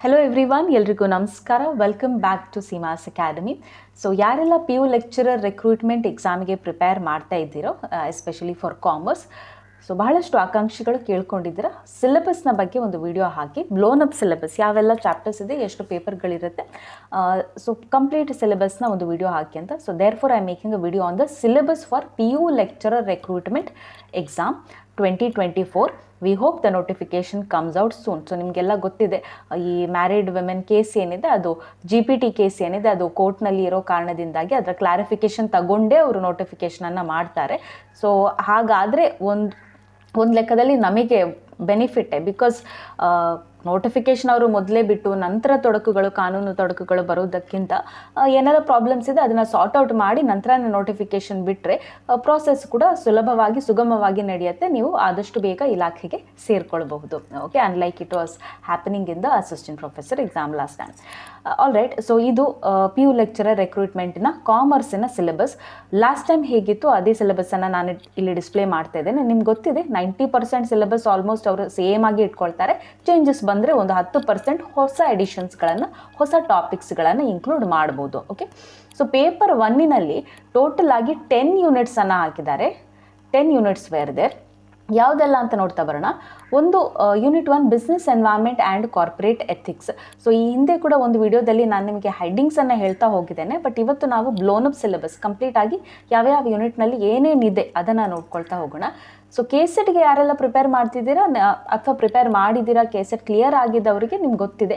Hello everyone, ಎಲ್ರಿಗೂ ನಮಸ್ಕಾರ. Welcome back to Seema's academy. So ಯಾರೆಲ್ಲ PU ಲೆಕ್ಚರರ್ ರಿಕ್ರೂಟ್ಮೆಂಟ್ ಎಕ್ಸಾಮಿಗೆ ಪ್ರಿಪೇರ್ ಮಾಡ್ತಾ ಇದ್ದೀರೋ, ಎಸ್ಪೆಷಲಿ ಫಾರ್ ಕಾಮರ್ಸ್, ಸೊ ಬಹಳಷ್ಟು ಆಕಾಂಕ್ಷಿಗಳು ಕೇಳ್ಕೊಂಡಿದ್ದೀರಾ. ಸಿಲೆಬಸ್ನ ಬಗ್ಗೆ ಒಂದು ವಿಡಿಯೋ ಹಾಕಿ, ಬ್ಲೋನ್ ಅಪ್ ಸಿಲೆಬಸ್ ಯಾವೆಲ್ಲ ಚಾಪ್ಟರ್ಸ್ ಇದೆ, ಎಷ್ಟು ಪೇಪರ್ಗಳಿರುತ್ತೆ, ಸೊ ಕಂಪ್ಲೀಟ್ ಸಿಲೆಬಸ್ನ ಒಂದು ವಿಡಿಯೋ ಹಾಕಿ ಅಂತ. So therefore I making a video on the syllabus for PU lecturer recruitment exam 2024. We hope the notification comes out soon. So ನಿಮಗೆಲ್ಲ ಗೊತ್ತಿದೆ, ಈ married women case ಏನಿದೆ, ಅದು GPT ಕೇಸ್ ಏನಿದೆ, ಅದು ಕೋರ್ಟ್ನಲ್ಲಿ ಇರೋ ಕಾರಣದಿಂದಾಗಿ ಅದರ ಕ್ಲಾರಿಫಿಕೇಶನ್ ತಗೊಂಡೇ ಅವರು ನೋಟಿಫಿಕೇಷನನ್ನು ಮಾಡ್ತಾರೆ. ಸೊ ಹಾಗಾದರೆ ಒಂದು ಲೆಕ್ಕದಲ್ಲಿ ನಮಗೆ ಬೆನಿಫಿಟ್ಟೆ, ಬಿಕಾಸ್ ನೋಟಿಫಿಕೇಷನ್ ಅವರು ಮೊದಲೇ ಬಿಟ್ಟು ನಂತರ ಕಾನೂನು ತೊಡಕುಗಳು ಬರೋದಕ್ಕಿಂತ ಏನಾರ ಪ್ರಾಬ್ಲಮ್ಸ್ ಇದೆ ಅದನ್ನು ಸಾರ್ಟ್ ಔಟ್ ಮಾಡಿ ನಂತರ ನೋಟಿಫಿಕೇಷನ್ ಬಿಟ್ಟರೆ ಪ್ರಾಸೆಸ್ ಕೂಡ ಸುಗಮವಾಗಿ ನಡೆಯುತ್ತೆ. ನೀವು ಆದಷ್ಟು ಬೇಗ ಇಲಾಖೆಗೆ ಸೇರಿಕೊಳ್ಬಹುದು. Okay, unlike it was happening in the assistant professor exam last time. All right, so ಇದು PU ಲೆಕ್ಚರರ್ ರಿಕ್ರೂಟ್ಮೆಂಟ್ನ ಕಾಮರ್ಸಿನ ಸಿಲೆಬಸ್. ಲಾಸ್ಟ್ ಟೈಮ್ ಹೇಗಿತ್ತು ಅದೇ ಸಿಲೆಬಸ್ಸನ್ನು ನಾನು ಇಲ್ಲಿ ಡಿಸ್ಪ್ಲೇ ಮಾಡ್ತಾ ಇದ್ದೇನೆ. ನಿಮ್ಗೆ ಗೊತ್ತಿದೆ, 90% ಸಿಲೆಬಸ್ ಆಲ್ಮೋಸ್ಟ್ ಅವರು ಸೇಮ್ ಆಗಿ ಇಟ್ಕೊಳ್ತಾರೆ. ಚೇಂಜಸ್ ಬಂದರೆ ಒಂದು 10% ಹೊಸ ಎಡಿಷನ್ಸ್ಗಳನ್ನು, ಹೊಸ ಟಾಪಿಕ್ಸ್ಗಳನ್ನು ಇನ್ಕ್ಲೂಡ್ ಮಾಡ್ಬೋದು. ಓಕೆ, ಸೊ ಪೇಪರ್ 1ನಲ್ಲಿ ಟೋಟಲ್ ಆಗಿ 10 ಯೂನಿಟ್ಸನ್ನು ಹಾಕಿದ್ದಾರೆ. 10 ಯೂನಿಟ್ಸ್ ವೇರ್ ದೇರ್. ಯಾವುದೆಲ್ಲ ಅಂತ ನೋಡ್ತಾ ಬರೋಣ. ಒಂದು unit 1 business environment and corporate ethics. So ಈ ಹಿಂದೆ ಕೂಡ ಒಂದು ವಿಡಿಯೋದಲ್ಲಿ ನಾನು ನಿಮಗೆ ಹೆಡ್ಡಿಂಗ್ಸನ್ನು ಹೇಳ್ತಾ ಹೋಗಿದ್ದೇನೆ. ಬಟ್ ಇವತ್ತು ನಾವು ಬ್ಲೋನ್ ಅಪ್ ಸಿಲೆಬಸ್ ಕಂಪ್ಲೀಟ್ ಆಗಿ ಯಾವ್ಯಾವ ಯೂನಿಟ್ನಲ್ಲಿ ಏನೇನಿದೆ ಅದನ್ನು ನೋಡ್ಕೊಳ್ತಾ ಹೋಗೋಣ. ಸೊ KCETಗೆ ಯಾರೆಲ್ಲ ಪ್ರಿಪೇರ್ ಮಾಡ್ತಿದ್ದೀರಾ ಅಥವಾ ಪ್ರಿಪೇರ್ ಮಾಡಿದ್ದೀರಾ, KCET ಕ್ಲಿಯರ್ ಆಗಿದ್ದವರಿಗೆ ನಿಮ್ಗೆ ಗೊತ್ತಿದೆ,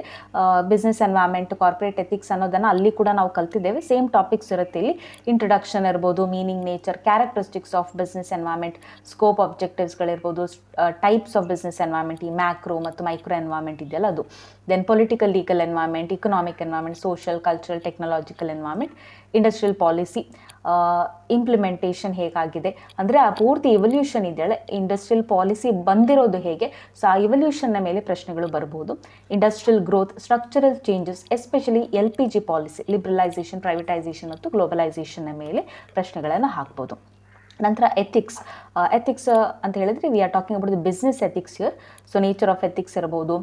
ಬಿಸ್ನೆಸ್ ಎನ್ವೈರ್ಮೆಂಟ್, ಕಾರ್ಪೊರೇಟ್ ಎಥಿಕ್ಸ್ ಅನ್ನೋದನ್ನು ಅಲ್ಲಿ ಕೂಡ ನಾವು ಕಲ್ತಿದ್ದೇವೆ. ಸೇಮ್ ಟಾಪಿಕ್ಸ್ ಇರುತ್ತೆ ಇಲ್ಲಿ. ಇಂಟ್ರೊಡಕ್ಷನ್ ಇರ್ಬೋದು, meaning, nature, characteristics of business environment, scope ಆಬ್ಜೆಕ್ಟಿವ್ಸ್ಗಳಿರ್ಬೋದು, ಟೈಪ್ಸ್ ಆಫ್ ಬಿಸ್ನೆಸ್ ಎನ್ವೈರ್ಮೆಂಟ್, ಈ ಮ್ಯಾಕ್ರೋ ಮತ್ತು ಮೈಕ್ರೋ ಎನ್ವೈರ್ಮೆಂಟ್ ಇದೆಯಲ್ಲ ಅದು. Then political legal environment, economic environment, social cultural technological environment, industrial policy implementation ಹೇಗಾಗಿದೆ, ಅಂದರೆ ಆ ಪೂರ್ತಿ ಇವಲ್ಯೂಷನ್ ಇದೆಯಲ್ಲ, ಇಂಡಸ್ಟ್ರಿಯಲ್ ಪಾಲಿಸಿ ಬಂದಿರೋದು ಹೇಗೆ, ಸೊ ಆ ಇವಲ್ಯೂಷನ್ನ ಮೇಲೆ ಪ್ರಶ್ನೆಗಳು ಬರ್ಬೋದು. Industrial growth, structural changes, especially LPG policy, liberalisation, privatisation ಮತ್ತು ಗ್ಲೋಬಲೈಸೇಷನ್ನ ಮೇಲೆ ಪ್ರಶ್ನೆಗಳನ್ನು ಹಾಕ್ಬೋದು. ನಂತರ ಎಥಿಕ್ಸ್ ಅಂತ ಹೇಳಿದ್ರೆ we are talking about the business ethics here. So nature of ethics ಇರ್ಬೋದು.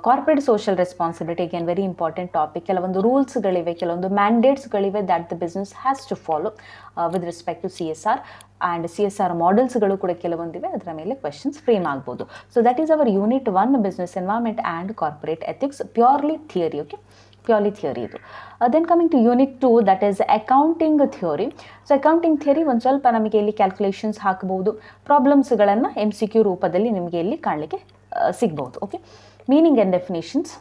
Corporate social responsibility, again very important topic. ಕೆಲವೊಂದು ರೂಲ್ಸ್ಗಳಿವೆ, ಕೆಲವೊಂದು ಮ್ಯಾಂಡೇಟ್ಸ್ಗಳಿವೆ that the business has to follow with respect to CSR. And CSR ಮಾಡೆಲ್ಸ್ಗಳು ಕೂಡ ಕೆಲವೊಂದಿವೆ, ಅದರ ಮೇಲೆ ಕ್ವೆಶನ್ಸ್ ಫ್ರೇಮ್ ಆಗ್ಬೋದು. So that is hour unit 1 business environment and corporate ethics, purely theory. Okay, purely theory ಇದು. Then coming to unit 2, that is accounting theory. So accounting theory ಒಂದು ಸ್ವಲ್ಪ ನಮಗೆ ಇಲ್ಲಿ ಕ್ಯಾಲ್ಕುಲೇಷನ್ಸ್ ಹಾಕಬಹುದು, ಪ್ರಾಬ್ಲಮ್ಸ್ಗಳನ್ನು MCQ ರೂಪದಲ್ಲಿ ನಿಮಗೆ ಇಲ್ಲಿ ಕಾಣಲಿಕ್ಕೆ ಸಿಗ್ಬೋದು. Okay, meaning and definitions,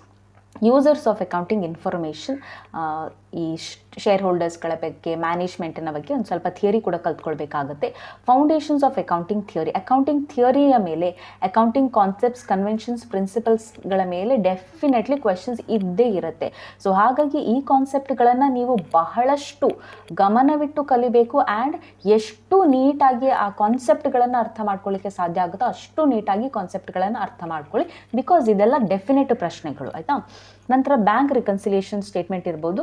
users of accounting information, ಈ ಶೇರ್ ಹೋಲ್ಡರ್ಸ್ಗಳ ಬಗ್ಗೆ, ಮ್ಯಾನೇಜ್ಮೆಂಟಿನ ಬಗ್ಗೆ ಒಂದು ಸ್ವಲ್ಪ ಥಿಯರಿ ಕೂಡ ಕಲ್ತ್ಕೊಳ್ಬೇಕಾಗುತ್ತೆ. Foundations of accounting theory, accounting ಥಿಯರಿಯ ಮೇಲೆ, ಅಕೌಂಟಿಂಗ್ ಕಾನ್ಸೆಪ್ಟ್ಸ್, ಕನ್ವೆನ್ಷನ್ಸ್, ಪ್ರಿನ್ಸಿಪಲ್ಸ್ಗಳ ಮೇಲೆ ಡೆಫಿನೆಟ್ಲಿ ಕ್ವೆಶನ್ಸ್ ಇದ್ದೇ ಇರುತ್ತೆ. ಸೊ ಹಾಗಾಗಿ ಈ ಕಾನ್ಸೆಪ್ಟ್ಗಳನ್ನು ನೀವು ಬಹಳಷ್ಟು ಗಮನವಿಟ್ಟು ಕಲಿಬೇಕು. ಆ್ಯಂಡ್ ಎಷ್ಟು ನೀಟಾಗಿ ಆ ಕಾನ್ಸೆಪ್ಟ್ಗಳನ್ನು ಅರ್ಥ ಮಾಡ್ಕೊಳ್ಳಿಕ್ಕೆ ಸಾಧ್ಯ ಆಗುತ್ತೋ ಅಷ್ಟು ನೀಟಾಗಿ ಕಾನ್ಸೆಪ್ಟ್ಗಳನ್ನು ಅರ್ಥ ಮಾಡ್ಕೊಳ್ಳಿ, ಬಿಕಾಸ್ ಇದೆಲ್ಲ ಡೆಫಿನೆಟ್ ಪ್ರಶ್ನೆಗಳು, ಆಯಿತಾ. ನಂತರ ಬ್ಯಾಂಕ್ ರಿಕನ್ಸಿಲಿಯೇಷನ್ ಸ್ಟೇಟ್ಮೆಂಟ್ ಇರ್ಬೋದು,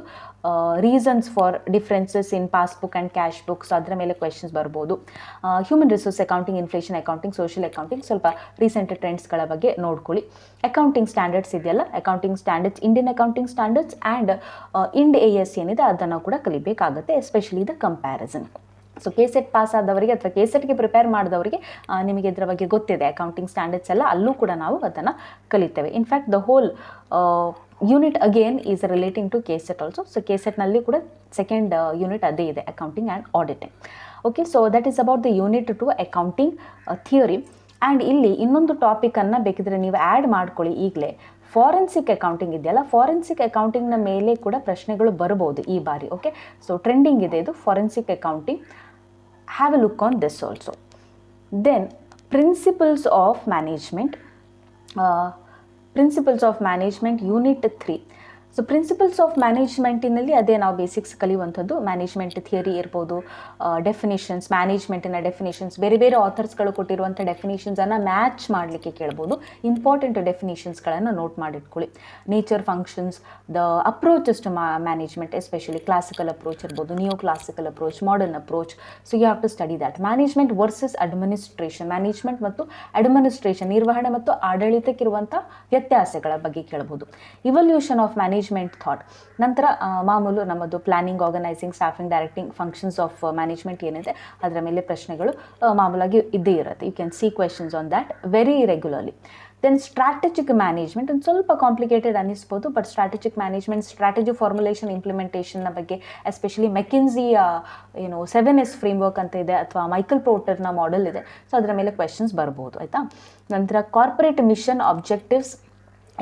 reasons for differences in passbook and cash books, ಅದರ ಮೇಲೆ ಕ್ವೆಶನ್ಸ್ ಬರ್ಬೋದು. Human resource accounting, inflation accounting, social accounting, ಸ್ವಲ್ಪ ರೀಸೆಂಟ್ ಟ್ರೆಂಡ್ಸ್ಗಳ ಬಗ್ಗೆ ನೋಡ್ಕೊಳ್ಳಿ. ಅಕೌಂಟಿಂಗ್ ಸ್ಟ್ಯಾಂಡರ್ಡ್ಸ್ ಇದೆಯಲ್ಲ, accounting standards, Indian accounting standards and Ind AS ಏನಿದೆ ಅದನ್ನು ಕೂಡ ಕಲಿಬೇಕಾಗುತ್ತೆ, especially the comparison. So KCET pass ಆದವರಿಗೆ ಅಥವಾ KCETಗೆ ಪ್ರಿಪೇರ್ ಮಾಡಿದವರಿಗೆ ನಿಮಗೆ ಇದರ ಬಗ್ಗೆ ಗೊತ್ತಿದೆ, ಅಕೌಂಟಿಂಗ್ ಸ್ಟ್ಯಾಂಡರ್ಡ್ಸ್ ಎಲ್ಲ, ಅಲ್ಲೂ ಕೂಡ ನಾವು ಅದನ್ನು ಕಲಿತೇವೆ. In fact the whole unit again is relating to KCET also. So KCETನಲ್ಲಿ ಕೂಡ ಸೆಕೆಂಡ್ ಯೂನಿಟ್ ಅದೇ ಇದೆ, accounting and auditing. Okay, so that is about the unit 2 accounting theory. And ಇಲ್ಲಿ ಇನ್ನೊಂದು ಟಾಪಿಕನ್ನು ಬೇಕಿದ್ರೆ ನೀವು ಆ್ಯಡ್ ಮಾಡ್ಕೊಳ್ಳಿ ಈಗಲೇ. ಫಾರೆನ್ಸಿಕ್ ಅಕೌಂಟಿಂಗ್ ಇದೆಯಲ್ಲ, ಫಾರೆನ್ಸಿಕ್ ಅಕೌಂಟಿಂಗ್ನ ಮೇಲೆ ಕೂಡ ಪ್ರಶ್ನೆಗಳು ಬರ್ಬೋದು ಈ ಬಾರಿ. ಓಕೆ, ಸೊ ಟ್ರೆಂಡಿಂಗ್ ಇದೆ ಇದು forensic accounting. Have a look on this also. Then principles of management unit 3. So principles of ಮ್ಯಾನೇಜ್ಮೆಂಟಿನಲ್ಲಿ ಅದೇ ನಾವು ಬೇಸಿಕ್ಸ್ ಕಲಿಯುವಂಥದ್ದು. ಮ್ಯಾನೇಜ್ಮೆಂಟ್ ಥಿಯರಿ ಇರ್ಬೋದು, ಡೆಫಿನಿಷನ್ಸ್, ಮ್ಯಾನೇಜ್ಮೆಂಟಿನ ಡೆಫಿನಿಷನ್ಸ್, ಬೇರೆ ಬೇರೆ ಆಥರ್ಸ್ಗಳು ಕೊಟ್ಟಿರುವಂಥ ಡೆಫಿನಿಷನ್ಸನ್ನು ಮ್ಯಾಚ್ ಮಾಡಲಿಕ್ಕೆ ಕೇಳ್ಬೋದು. ಇಂಪಾರ್ಟೆಂಟ್ ಡೆಫಿನಿಷನ್ಸ್ಗಳನ್ನು ನೋಟ್ ಮಾಡಿಟ್ಕೊಳ್ಳಿ. Nature, functions, the approaches to management, especially classical approach ಇರ್ಬೋದು, neo classical approach, modern approach. So you have to study that. Management versus administration, management ಮತ್ತು ಅಡ್ಮಿನಿಸ್ಟ್ರೇಷನ್, ನಿರ್ವಹಣೆ ಮತ್ತು ಆಡಳಿತಕ್ಕಿರುವಂಥ ವ್ಯತ್ಯಾಸಗಳ ಬಗ್ಗೆ ಕೇಳ್ಬೋದು. Evolution of management thought. ನಂತರ ಮಾಮೂಲು ನಮ್ಮದು planning, organising, staffing, directing, functions of management ಏನಿದೆ ಅದರ ಮೇಲೆ ಪ್ರಶ್ನೆಗಳು ಮಾಮೂಲಾಗಿ ಇದ್ದೇ ಇರುತ್ತೆ. You can see questions on that very regularly. Then strategic management ಒಂದು ಸ್ವಲ್ಪ ಕಾಂಪ್ಲಿಕೇಟೆಡ್ ಅನ್ನಿಸ್ಬೋದು, but strategic management, strategy formulation, ಇಂಪ್ಲಿಮೆಂಟೇಷನ್ನ ಬಗ್ಗೆ, ಎಸ್ಪೆಷಲಿ ಮೆಕಿನ್ಸಿಯ 7S ಫ್ರೇಮ್ವರ್ಕ್ ಅಂತ ಇದೆ, ಅಥವಾ ಮೈಕಲ್ ಪೋರ್ಟರ್ನ ಮಾಡೆಲ್ ಇದೆ. ಸೊ ಅದರ ಮೇಲೆ ಕ್ವೆಶನ್ಸ್ ಬರ್ಬೋದು, ಆಯಿತಾ. ನಂತರ corporate mission, objectives,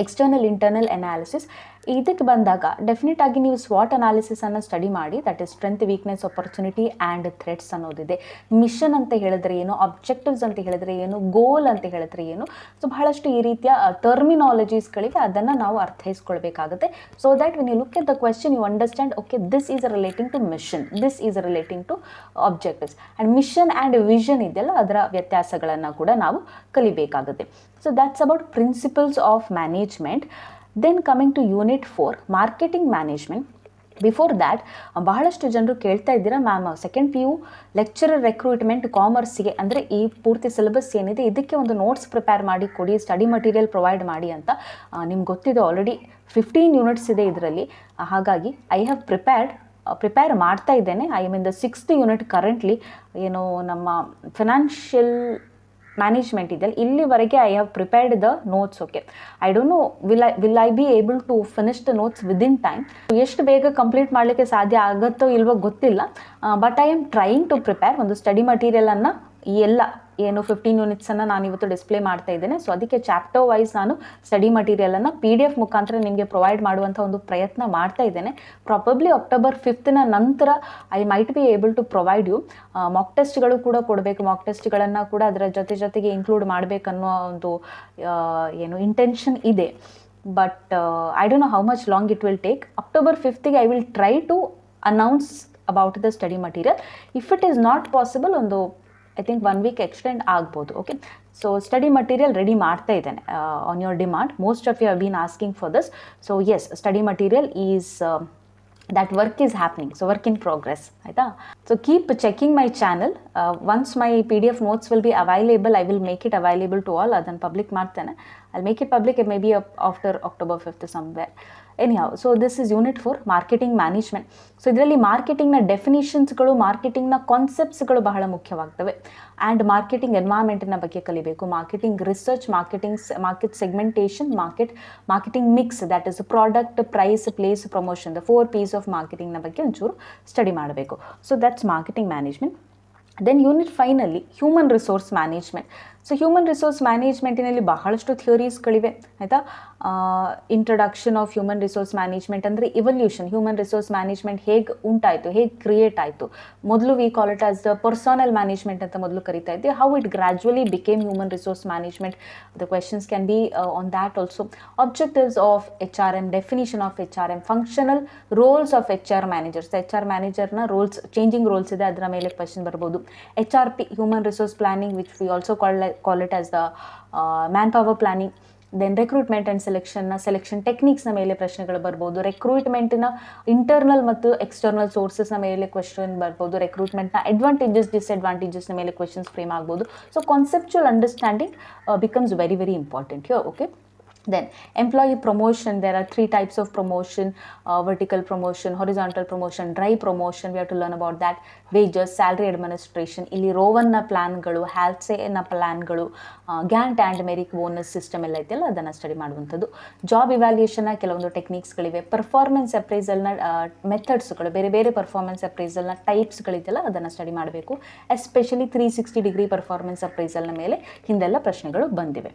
external internal analysis. ಇದಕ್ಕೆ ಬಂದಾಗ ಡೆಫಿನೆಟ್ ಆಗಿ ನೀವು ಸ್ವಾಟ್ ಅನಾಲಿಸಿಸನ್ನು ಸ್ಟಡಿ ಮಾಡಿ. That is strength, weakness, opportunity and threats ಅನ್ನೋದಿದೆ. ಮಿಷನ್ ಅಂತ ಹೇಳಿದ್ರೆ ಏನು, ಆಬ್ಜೆಕ್ಟಿವ್ಸ್ ಅಂತ ಹೇಳಿದ್ರೆ ಏನು, ಗೋಲ್ ಅಂತ ಹೇಳಿದ್ರೆ ಏನು. ಸೊ ಬಹಳಷ್ಟು ಈ ರೀತಿಯ ಟರ್ಮಿನಾಲಜೀಸ್ಗಳಿವೆ, ಅದನ್ನು ನಾವು ಅರ್ಥೈಸ್ಕೊಳ್ಬೇಕಾಗುತ್ತೆ. So that when you look at the question you understand, okay this is relating to mission, this is relating to objectives. And mission and vision ಇದೆಯಲ್ಲ, ಅದರ ವ್ಯತ್ಯಾಸಗಳನ್ನು ಕೂಡ ನಾವು ಕಲಿಬೇಕಾಗುತ್ತೆ. So that's about principles of management. Then coming to unit 4, marketing management. Before that ಬಹಳಷ್ಟು ಜನರು ಕೇಳ್ತಾ ಇದ್ದೀರಾ, ma'am second PU lecturer recruitment ಕಾಮರ್ಸ್ಗೆ, ಅಂದರೆ ಈ ಪೂರ್ತಿ ಸಿಲೆಬಸ್ ಏನಿದೆ ಇದಕ್ಕೆ ಒಂದು ನೋಟ್ಸ್ ಪ್ರಿಪೇರ್ ಮಾಡಿ ಕೊಡಿ, ಸ್ಟಡಿ ಮಟೀರಿಯಲ್ ಪ್ರೊವೈಡ್ ಮಾಡಿ ಅಂತ. ನಿಮ್ಗೆ ಗೊತ್ತಿದೆ ಆಲ್ರೆಡಿ 15 ಯೂನಿಟ್ಸ್ ಇದೆ ಇದರಲ್ಲಿ. ಹಾಗಾಗಿ ಐ ಹ್ಯಾವ್ ಪ್ರಿಪೇರ್ ಮಾಡ್ತಾ ಇದ್ದೇನೆ. I am in the 6th unit currently. ಏನು ನಮ್ಮ ಫಿನಾನ್ಷಿಯಲ್ ಮ್ಯಾನೇಜ್ಮೆಂಟ್ ಇದೆ ಇಲ್ಲಿವರೆಗೆ I have prepared the notes. Okay, I don't know will I be able to finish the notes within time. ಎಷ್ಟು ಬೇಗ complete ಮಾಡಲಿಕ್ಕೆ ಸಾಧ್ಯ ಆಗುತ್ತೋ ಇಲ್ವೋ ಗೊತ್ತಿಲ್ಲ, but I am trying to prepare. ಒಂದು ಸ್ಟಡಿ ಮಟೀರಿಯಲನ್ನು ಈ ಎಲ್ಲ ಏನು 15 ಯೂನಿಟ್ಸನ್ನು ನಾನು ಇವತ್ತು ಡಿಸ್ಪ್ಲೇ ಮಾಡ್ತಾ ಇದ್ದೇನೆ. ಸೊ ಅದಕ್ಕೆ ಚಾಪ್ಟರ್ ವೈಸ್ ನಾನು ಸ್ಟಡಿ ಮಟೀರಿಯಲನ್ನು PDF ಮುಖಾಂತರ ನಿಮಗೆ ಪ್ರೊವೈಡ್ ಮಾಡುವಂಥ ಒಂದು ಪ್ರಯತ್ನ ಮಾಡ್ತಾ ಇದ್ದೇನೆ. ಪ್ರಾಬಬ್ಲಿ ಅಕ್ಟೋಬರ್ 5th ನಂತರ I might be able to provide you. Mock ಟೆಸ್ಟ್ಗಳು ಕೂಡ ಕೊಡಬೇಕು, ಮಾಕ್ ಟೆಸ್ಟ್ಗಳನ್ನು ಕೂಡ ಅದರ ಜೊತೆಗೆ ಇನ್ಕ್ಲೂಡ್ ಮಾಡಬೇಕನ್ನೋ ಒಂದು ಇಂಟೆನ್ಷನ್ ಇದೆ. But I don't know how much long it will take. October 5th I will try to announce about the study material. If it is not possible, ಒಂದು I think 1 week extend ಆಗ್ಬೋದು. Okay, so study material ready ಮಾಡ್ತಾ ಇದ್ದೇನೆ on your demand. Most of you have been asking for this. So yes, study material is that work is happening, so work in progress, ಆಯಿತಾ. So keep checking my channel. Once my PDF notes will be available, I will make it available to all. ಅದನ್ನು public ಮಾಡ್ತೇನೆ. I'll make it public maybe after October 5th somewhere. Anyhow, so this is unit 4, marketing management. So ಇದರಲ್ಲಿ ಮಾರ್ಕೆಟಿಂಗ್ನ ಡೆಫಿನಿಷನ್ಸ್ಗಳು, ಮಾರ್ಕೆಟಿಂಗ್ನ ಕಾನ್ಸೆಪ್ಟ್ಸ್ಗಳು ಬಹಳ ಮುಖ್ಯವಾಗ್ತವೆ. And marketing ಎನ್ವೈರ್ಮೆಂಟಿನ ಬಗ್ಗೆ ಕಲಿಬೇಕು. Marketing research, market segmentation, marketing mix, that is product, price, place, promotion, the 4 P's of ಮಾರ್ಕೆಟಿಂಗ್ನ ಬಗ್ಗೆ ಒಂಚೂರು study ಮಾಡಬೇಕು. So that's marketing management. Then unit 5ನಲ್ಲಿ human resource management. So human resource ಮ್ಯಾನೇಜ್ಮೆಂಟಿನಲ್ಲಿ ಬಹಳಷ್ಟು ಥಿಯರೀಸ್ಗಳಿವೆ, ಆಯಿತಾ. Introduction of human resource management ಅಂದರೆ ಇವಲ್ಯೂಷನ್. ಹ್ಯೂಮನ್ ರಿಸೋರ್ಸ್ ಮ್ಯಾನೇಜ್ಮೆಂಟ್ ಹೇಗೆ ಉಂಟಾಯಿತು, ಹೇಗೆ ಕ್ರಿಯೇಟ್ ಆಯಿತು. ಮೊದಲು we call it as the personnel management ಅಂತ ಮೊದಲು ಕರಿತಾ ಇದ್ದೆ. How it gradually became human resource management. The questions can be on that also. Objectives of HRM, definition of HRM, functional roles of HR managers. HR ಮ್ಯಾನೇಜರ್ನ roles, changing roles ಇದೆ, ಅದರ ಮೇಲೆ question ಬರ್ಬೋದು. HRP, human resource planning, which we also call it as the manpower planning. Then recruitment and selection ಟೆಕ್ನಿಕ್ಸ್ನ ಮೇಲೆ ಪ್ರಶ್ನೆಗಳು ಬರ್ಬೋದು. ರಿಕ್ರೂಟ್ಮೆಂಟ್ನ internal ಮತ್ತು ಎಕ್ಸ್ಟರ್ನಲ್ ಸೋರ್ಸಸ್ನ ಮೇಲೆ ಕ್ವೆಶನ್ ಬರ್ಬೋದು. ರಿಕ್ರೂಟ್ಮೆಂಟ್ನ ಅಡ್ವಾಂಟೇಜಸ್, ಡಿಸ್ಅಡ್ವಾಂಟೇಜಸ್ನ ಮೇಲೆ ಕ್ವೆಶನ್ಸ್ ಫ್ರೇಮ್ ಆಗ್ಬೋದು. So conceptual understanding becomes very very important here. Okay, then employee promotion, there are 3 types of promotion: vertical promotion, horizontal promotion, dry promotion. We have to learn about that. Wages, salary administration, ಇಲ್ಲಿ ರೋವನ್ನ ಪ್ಲಾನ್ಗಳು, ಹ್ಯಾಲ್ಸೆನ ಪ್ಲಾನ್ಗಳು, Gantt and ಮೆರಿಕ್ bonus system ಎಲ್ಲ ಐತೆಲ್ಲ ಅದನ್ನು study ಮಾಡುವಂಥದ್ದು. Job ಇವ್ಯಾಲ್ಯೂಷನ್ನ ಕೆಲವೊಂದು ಟೆಕ್ನಿಕ್ಸ್ಗಳಿವೆ. Performance ಅಪ್ರೈಸಲ್ನ ಮೆಥಡ್ಸ್ಗಳು, ಬೇರೆ ಬೇರೆ performance ಅಪ್ರೈಸಲ್ನ ಟೈಪ್ಸ್ಗಳಿದೆಯಲ್ಲ ಅದನ್ನು study ಮಾಡಬೇಕು. Especially 360 performance ಅಪ್ರೈಸಲ್ನ ಮೇಲೆ ಹಿಂದೆಲ್ಲ ಪ್ರಶ್ನೆಗಳು ಬಂದಿವೆ.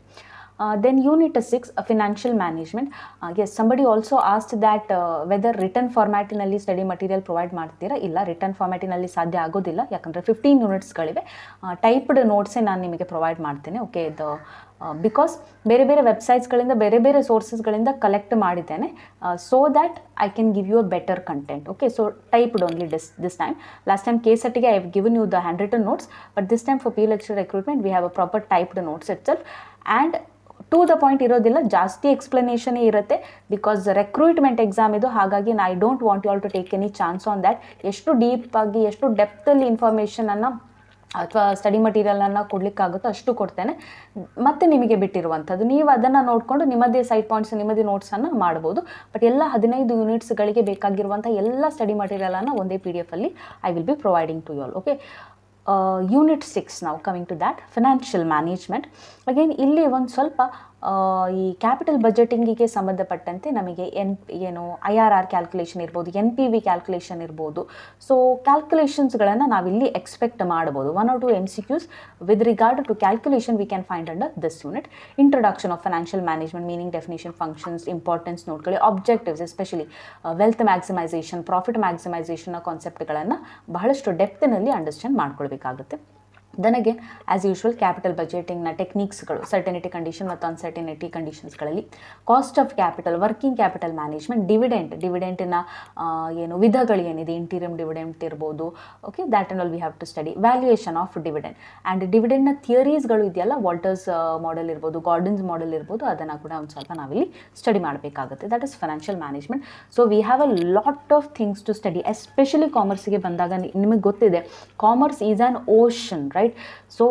Then unit 6, financial management. Yes, somebody also asked that whether written formatinalli study material provide ಮಾಡ್ತೀರಾ. ಇಲ್ಲ, ರಿಟರ್ನ್ ಫಾರ್ಮ್ಯಾಟಿನಲ್ಲಿ ಸಾಧ್ಯ ಆಗೋದಿಲ್ಲ, ಯಾಕಂದರೆ 15 ಯೂನಿಟ್ಸ್ಗಳಿವೆ. ಟೈಪ್ಡ್ ನೋಟ್ಸೇ ನಾನು ನಿಮಗೆ ಪ್ರೊವೈಡ್ ಮಾಡ್ತೇನೆ. ಓಕೆ, ದ ಬಿಕಾಸ್ ಬೇರೆ ಬೇರೆ ವೆಬ್ಸೈಟ್ಸ್ಗಳಿಂದ ಬೇರೆ ಬೇರೆ ಸೋರ್ಸಸ್ಗಳಿಂದ ಕಲೆಕ್ಟ್ ಮಾಡಿದ್ದೇನೆ so that I can give you a better content. Okay, so typed only this time. Last time KSET I have given you the handwritten notes, but this time for PU lecturer recruitment we have a proper typed notes itself and to the point ಇರೋದಿಲ್ಲ, ಜಾಸ್ತಿ ಎಕ್ಸ್ಪ್ಲನೇಷನೇ ಇರುತ್ತೆ because recruitment exam ಇದು. ಹಾಗಾಗಿ I don't want you all to take any chance on that. ಎಷ್ಟು ಡೀಪಾಗಿ ಎಷ್ಟು ಡೆಪ್ತಲ್ಲಿ ಇನ್ಫಾರ್ಮೇಷನನ್ನು ಅಥವಾ ಸ್ಟಡಿ ಮಟೀರಿಯಲನ್ನು ಕೊಡಲಿಕ್ಕಾಗುತ್ತೋ ಅಷ್ಟು ಕೊಡ್ತೇನೆ. ಮತ್ತು ನಿಮಗೆ ಬಿಟ್ಟಿರುವಂಥದ್ದು ನೀವು ಅದನ್ನು ನೋಡಿಕೊಂಡು ನಿಮ್ಮದೇ ಸೈಡ್ ಪಾಯಿಂಟ್ಸ್ ನಿಮ್ಮದೇ ನೋಟ್ಸನ್ನು ಮಾಡ್ಬೋದು. ಬಟ್ ಎಲ್ಲ 15 ಯೂನಿಟ್ಸ್ಗಳಿಗೆ ಬೇಕಾಗಿರುವಂಥ ಎಲ್ಲ ಸ್ಟಡಿ ಮಟೀರಿಯಲನ್ನು ಒಂದೇ PDF ಅಲ್ಲಿ I will be providing to you all. Okay, Unit 6 now coming to that, financial management. Again ಇಲ್ಲಿ ಒಂದು ಸ್ವಲ್ಪ ಈ ಕ್ಯಾಪಿಟಲ್ ಬಜೆಟಿಂಗಿಗೆ ಸಂಬಂಧಪಟ್ಟಂತೆ ನಮಗೆ IRR ಕ್ಯಾಲ್ಕುಲೇಷನ್ ಇರ್ಬೋದು, NPV ಕ್ಯಾಲ್ಕುಲೇಷನ್ ಇರ್ಬೋದು. ಸೊ ಕ್ಯಾಲ್ಕುಲೇಷನ್ಸ್ಗಳನ್ನು ನಾವಿಲ್ಲಿ ಎಕ್ಸ್ಪೆಕ್ಟ್ ಮಾಡ್ಬೋದು. 1 or 2 MCQs with regard to calculation we can find under this unit. Introduction of financial management, meaning, definition, functions, importance ನೋಡ್ಕೊಳ್ಳಿ. Objectives, especially wealth maximization, profit maximization ಕಾನ್ಸೆಪ್ಟ್ಗಳನ್ನು ಬಹಳಷ್ಟು ಡೆಪ್ತ್ನಲ್ಲಿ understand ಮಾಡ್ಕೊಳ್ಬೇಕಾಗುತ್ತೆ. Then again as usual capital ಬಜೆಟಿಂಗ್ನ ಟೆಕ್ನಿಕ್ಸ್ಗಳು, certainty condition ಮತ್ತು uncertainty ಕಂಡೀಷನ್ಸ್ಗಳಲ್ಲಿ, cost of capital, working capital management, ಡಿವಿಡೆಂಟಿನ ವಿಧಗಳು ಏನಿದೆ, ಇಂಟೀರಿಯಮ್ ಡಿವಿಡೆಂಟ್ ಇರ್ಬೋದು. Okay, that and all we have to study. Valuation of dividend and ಡಿವಿಡೆಂಟ್ನ ಥಿಯರೀಸ್ಗಳು ಇದೆಯಲ್ಲ, ವಾಲ್ಟರ್ಸ್ ಮಾಡೆಲ್ ಇರ್ಬೋದು, ಗಾರ್ಡನ್ಸ್ ಮಾಡೆಲ್ ಇರ್ಬೋದು, ಅದನ್ನು ಕೂಡ ಒಂದು ಸ್ವಲ್ಪ ನಾವಿಲ್ಲಿ ಸ್ಟಡಿ ಮಾಡಬೇಕಾಗುತ್ತೆ. That is financial management. So we have a lot of things to study. Especially ಕಾಮರ್ಸಿಗೆ ಬಂದಾಗ ನಿಮಗೆ ಗೊತ್ತಿದೆ, commerce is an ocean, right? So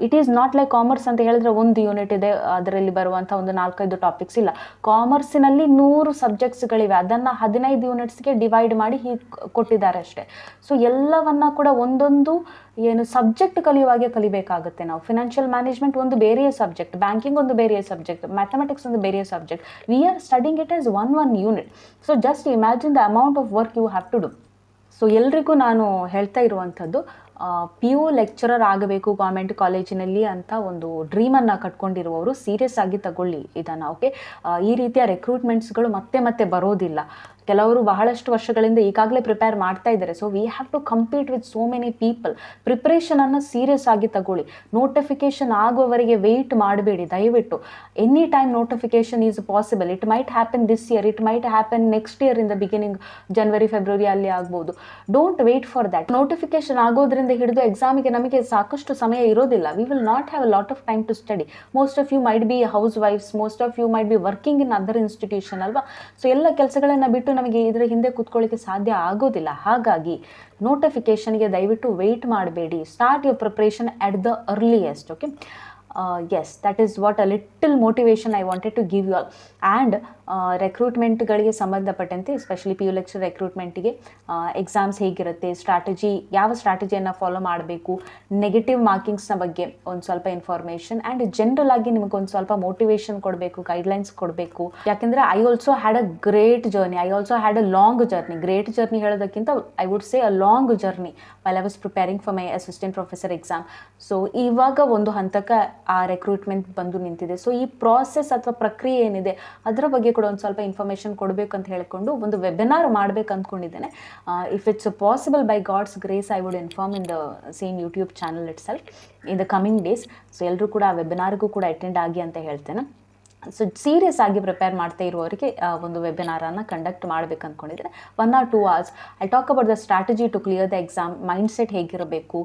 it is not like commerce ಅಂತ ಹೇಳಿದ್ರೆ ಒಂದು ಯೂನಿಟ್ ಇದೆ, ಅದರಲ್ಲಿ ಬರುವಂಥ ಒಂದು 4-5 ಟಾಪಿಕ್ಸ್ ಇಲ್ಲ. ಕಾಮರ್ಸಿನಲ್ಲಿ 100 ಸಬ್ಜೆಕ್ಟ್ಸ್ಗಳಿವೆ, ಅದನ್ನು 15 ಯೂನಿಟ್ಸ್ಗೆ ಡಿವೈಡ್ ಮಾಡಿ ಹೀಗೆ ಕೊಟ್ಟಿದ್ದಾರೆ ಅಷ್ಟೇ. ಸೊ ಎಲ್ಲವನ್ನ ಕೂಡ ಒಂದೊಂದು ಸಬ್ಜೆಕ್ಟ್ ಕಲಿಯುವಾಗೆ ಕಲಿಬೇಕಾಗುತ್ತೆ ನಾವು. ಫಿನಾನ್ಷಿಯಲ್ ಮ್ಯಾನೇಜ್ಮೆಂಟ್ ಒಂದು ಬೇರೆಯ ಸಬ್ಜೆಕ್ಟ್, ಬ್ಯಾಂಕಿಂಗ್ ಒಂದು ಬೇರೆಯ ಸಬ್ಜೆಕ್ಟ್, ಮ್ಯಾಥಮೆಟಿಕ್ಸ್ ಒಂದು ಬೇರೆಯ subject. We are studying it as one unit. So just imagine the amount of work you have to do. So ಎಲ್ರಿಗೂ ನಾನು ಹೇಳ್ತಾ ಇರುವಂಥದ್ದು, PU ಲೆಕ್ಚರರ್ ಆಗಬೇಕು ಗೌರ್ಮೆಂಟ್ ಕಾಲೇಜಿನಲ್ಲಿ ಅಂತ ಒಂದು ಡ್ರೀಮನ್ನು ಕಟ್ಕೊಂಡಿರುವವರು ಸೀರಿಯಸ್ ಆಗಿ ತಗೊಳ್ಳಿ ಇದನ್ನು. ಓಕೆ, ಈ ರೀತಿಯ ರಿಕ್ರೂಟ್ಮೆಂಟ್ಸ್ಗಳು ಮತ್ತೆ ಬರೋದಿಲ್ಲ. ಕೆಲವರು ಬಹಳಷ್ಟು ವರ್ಷಗಳಿಂದ ಈಗಾಗಲೇ ಪ್ರಿಪೇರ್ ಮಾಡ್ತಾ ಇದ್ದಾರೆ. So we have to compete with so many people. ಪ್ರಿಪ್ರೇಷನನ್ನು ಸೀರಿಯಸ್ ಆಗಿ ತಗೊಳ್ಳಿ. ನೋಟಿಫಿಕೇಶನ್ ಆಗುವವರೆಗೆ ವೆಯ್ಟ್ ಮಾಡಬೇಡಿ ದಯವಿಟ್ಟು. Any time notification is possible. It might happen this year, it might happen next year in the beginning, ಜನವರಿ ಫೆಬ್ರವರಿ ಅಲ್ಲಿ ಆಗ್ಬೋದು. Don't wait for that. Notification ಆಗೋದ್ರಿಂದ ಹಿಡಿದು ಎಕ್ಸಾಮಿಗೆ ನಮಗೆ ಸಾಕಷ್ಟು ಸಮಯ ಇರೋದಿಲ್ಲ. We will not have a lot of time to study. Most of you might B ಹೌಸ್ ವೈಫ್ಸ್, most of you might be working in other institution ಅಲ್ವಾ? ಸೊ ಎಲ್ಲ ಕೆಲಸಗಳನ್ನು ಬಿಟ್ಟು ನಮಗೆ ಇದರ ಹಿಂದೆ ಕೂತ್ಕೊಳ್ಳಿಕ್ಕೆ ಸಾಧ್ಯ ಆಗೋದಿಲ್ಲ. ಹಾಗಾಗಿ ನೋಟಿಫಿಕೇಶನ್ಗೆ ದಯವಿಟ್ಟು ವೆಯ್ಟ್ ಮಾಡಬೇಡಿ. Start your preparation at the earliest. Okay, yes, that is what a little motivation I wanted to give you all. And ರೆಕ್ರೂಟ್ಮೆಂಟ್ಗಳಿಗೆ ಸಂಬಂಧಪಟ್ಟಂತೆ, ಎಸ್ಪೆಷಲಿ PU ಲೆಕ್ಚರ್ ರೆಕ್ರೂಟ್ಮೆಂಟಿಗೆ ಎಕ್ಸಾಮ್ಸ್ ಹೇಗಿರುತ್ತೆ, ಯಾವ ಸ್ಟ್ರಾಟಜಿಯನ್ನು ಫಾಲೋ ಮಾಡಬೇಕು, ನೆಗೆಟಿವ್ ಮಾರ್ಕಿಂಗ್ಸ್ನ ಬಗ್ಗೆ ಒಂದು ಸ್ವಲ್ಪ ಇನ್ಫಾರ್ಮೇಷನ್, ಆ್ಯಂಡ್ ಜನರಲ್ ಆಗಿ ನಿಮಗೊಂದು ಸ್ವಲ್ಪ ಮೋಟಿವೇಶನ್ ಕೊಡಬೇಕು, ಗೈಡ್ಲೈನ್ಸ್ ಕೊಡಬೇಕು. ಯಾಕೆಂದರೆ I also had a great journey, I also had a long journey. Great journey ಹೇಳೋದಕ್ಕಿಂತ I would say a long journey while I was preparing for my assistant professor exam. So ಇವಾಗ ಒಂದು ಹಂತಕ್ಕೆ ಆ recruitment ಬಂದು ನಿಂತಿದೆ. So ಈ process ಅಥವಾ ಪ್ರಕ್ರಿಯೆ ಏನಿದೆ ಅದರ ಬಗ್ಗೆ ಕೂಡ ಒಂದು ಸ್ವಲ್ಪ ಇನ್ಫಾರ್ಮೇಷನ್ ಕೊಡಬೇಕು ಅಂತ ಹೇಳಿಕೊಂಡು ಒಂದು ವೆಬಿನಾರ್ ಮಾಡಬೇಕು ಅಂದ್ಕೊಂಡಿದ್ದೇನೆ. If it's possible by God's grace I would inform in the same YouTube channel itself in the coming days. So ಎಲ್ಲರೂ ಕೂಡ ಆ ವೆಬಿನಾರ್ಗೂ ಕೂಡ ಅಟೆಂಡ್ ಆಗಿ ಅಂತ ಹೇಳ್ತೇನೆ. ಸೊ ಸೀರಿಯಸ್ ಆಗಿ ಪ್ರಿಪೇರ್ ಮಾಡ್ತಾ ಇರುವವರಿಗೆ ಒಂದು ವೆಬಿನಾರನ್ನು ಕಂಡಕ್ಟ್ ಮಾಡಬೇಕು ಅಂದ್ಕೊಂಡಿದ್ದೇನೆ. 1 or 2 hours I talk about the strategy to clear the exam, mindset ಹೇಗಿರಬೇಕು,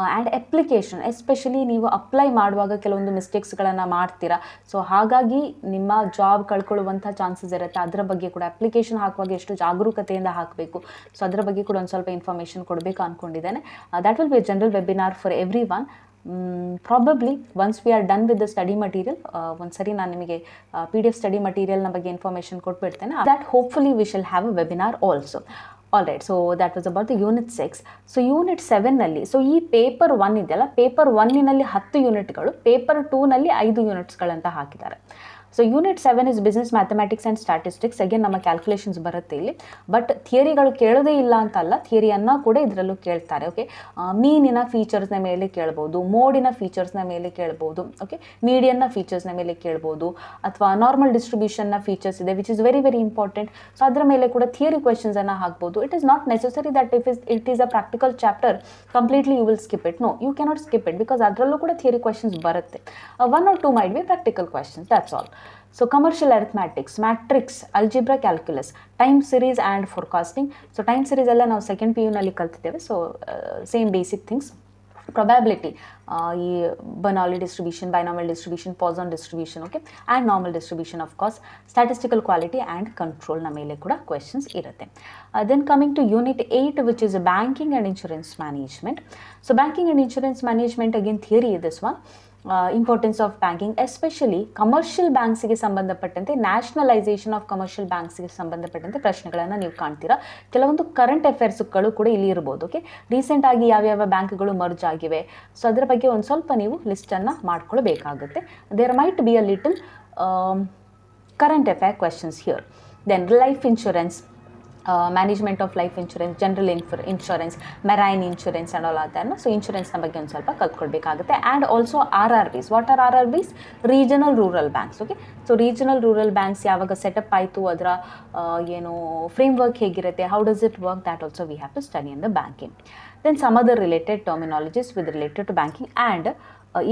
ಆ್ಯಂಡ್ ಅಪ್ಲಿಕೇಶನ್. ಎಸ್ಪೆಷಲಿ ನೀವು ಅಪ್ಲೈ ಮಾಡುವಾಗ ಕೆಲವೊಂದು ಮಿಸ್ಟೇಕ್ಸ್ಗಳನ್ನು ಮಾಡ್ತೀರಾ. ಸೊ ಹಾಗಾಗಿ ನಿಮ್ಮ ಜಾಬ್ ಕಳ್ಕೊಳ್ಳುವಂಥ ಚಾನ್ಸಸ್ ಇರುತ್ತೆ. ಅದರ ಬಗ್ಗೆ ಕೂಡ ಅಪ್ಲಿಕೇಶನ್ ಹಾಕುವಾಗ ಎಷ್ಟು ಜಾಗರೂಕತೆಯಿಂದ ಹಾಕಬೇಕು, ಸೊ ಅದರ ಬಗ್ಗೆ ಕೂಡ ಒಂದು ಸ್ವಲ್ಪ ಇನ್ಫಾರ್ಮೇಷನ್ ಕೊಡಬೇಕು ಅಂದ್ಕೊಂಡಿದ್ದೇನೆ. That will be a general webinar for everyone. Probably once we are done with the study material, ಒಂದ್ಸರಿ ನಾನು ನಿಮಗೆ PDF ಸ್ಟಡಿ ಮಟೀರಿಯಲ್ನ ಬಗ್ಗೆ ಇನ್ಫಾರ್ಮೇಷನ್ ಕೊಟ್ಬಿಡ್ತೇನೆ. That hopefully we shall have a webinar also. All right, so that was about the Unit 6. So Unit 7ನಲ್ಲಿ, so ಈ paper 1 ಇದೆಯಲ್ಲ, paper 1ನಲ್ಲಿ 10 ಯೂನಿಟ್ಗಳು, ಪೇಪರ್ 2ನಲ್ಲಿ 5 ಯೂನಿಟ್ಸ್ಗಳಂತ ಹಾಕಿದ್ದಾರೆ. So unit 7 is business mathematics and statistics. Again ನಮ್ಮ calculations ಬರುತ್ತೆ ಇಲ್ಲಿ, ಬಟ್ ಥಿಯರಿಗಳು ಕೇಳೋದೇ ಇಲ್ಲ ಅಂತಲ್ಲ, ಥಿಯರಿಯನ್ನು ಕೂಡ ಇದರಲ್ಲೂ ಕೇಳ್ತಾರೆ. ಓಕೆ, ಮೀನಿನ ಫೀಚರ್ಸ್ನ ಮೇಲೆ ಕೇಳ್ಬೋದು, ಮೋಡಿನ ಫೀಚರ್ಸ್ನ ಮೇಲೆ ಕೇಳ್ಬೋದು, ಓಕೆ, ಮೀಡಿಯನ್ನ ಫೀಚರ್ಸ್ನ ಮೇಲೆ ಕೇಳ್ಬೋದು, ಅಥವಾ ನಾರ್ಮಲ್ ಡಿಸ್ಟ್ರಿಬ್ಯೂಷನ್ನ ಫೀಚರ್ಸ್ ಇದೆ which is very very important. So ಅದರ ಮೇಲೆ ಕೂಡ ಥಿಯರಿ ಕ್ವೆಶನ್ಸನ್ನು ಹಾಕ್ಬೋದು. It is not necessary that it is a practical chapter completely you will skip it. No, you cannot skip it because ಅದರಲ್ಲೂ ಕೂಡ ಥಿಯರಿ ಕ್ವೆಶನ್ಸ್ ಬರುತ್ತೆ. 1 or 2 might be practical questions, that's all. So commercial arithmetics, matrix, algebra, calculus, time series and forecasting. So time series ಎಲ್ಲ ನಾವು second PU ನಲ್ಲಿ ಕಲ್ತಿದ್ದೇವೆ. So same basic things. Probability, ಈ Bernoulli distribution, binomial distribution, Poisson distribution, okay, and normal distribution of course. Statistical quality and ಕಂಟ್ರೋಲ್ನ ಮೇಲೆ ಕೂಡ questions ಇರುತ್ತೆ. Then coming to unit 8 which is banking and insurance management. So banking and insurance management again theory ಇದೆ this one. Importance of banking, especially commercial ಬ್ಯಾಂಕ್ಸಿಗೆ ಸಂಬಂಧಪಟ್ಟಂತೆ, nationalisation of commercial ಬ್ಯಾಂಕ್ಸಿಗೆ ಸಂಬಂಧಪಟ್ಟಂತೆ ಪ್ರಶ್ನೆಗಳನ್ನು ನೀವು ಕಾಣ್ತೀರಾ. ಕೆಲವೊಂದು ಕರೆಂಟ್ ಅಫೇರ್ಸ್ಗಳು ಕೂಡ ಇಲ್ಲಿ ಇರ್ಬೋದು. ಓಕೆ, ರೀಸೆಂಟಾಗಿ ಯಾವ್ಯಾವ ಬ್ಯಾಂಕ್ಗಳು ಮರ್ಜ್ ಆಗಿವೆ, ಸೊ ಅದರ ಬಗ್ಗೆ ಒಂದು ಸ್ವಲ್ಪ ನೀವು ಲಿಸ್ಟನ್ನು ಮಾಡ್ಕೊಳ್ಬೇಕಾಗುತ್ತೆ. There might be a little current affair questions here. Then life insurance, management of life insurance, general insurance, marine insurance and all ಅದನ್ನು. ಸೊ ಇನ್ಶೂರೆನ್ಸ್ನ ಬಗ್ಗೆ ಒಂದು ಸ್ವಲ್ಪ ಕಲ್ತ್ಕೊಳ್ಬೇಕಾಗುತ್ತೆ. And also RRBs. What are RRBs? Regional rural banks. Okay, so regional rural banks ಯಾವಾಗ setup ಆಯಿತು, ಅದರ ಏನು ಫ್ರೇಮ್ವರ್ಕ್ ಹೇಗಿರುತ್ತೆ, how does it work, that also we have to study in the banking. Then some other related terminologies with related to banking. And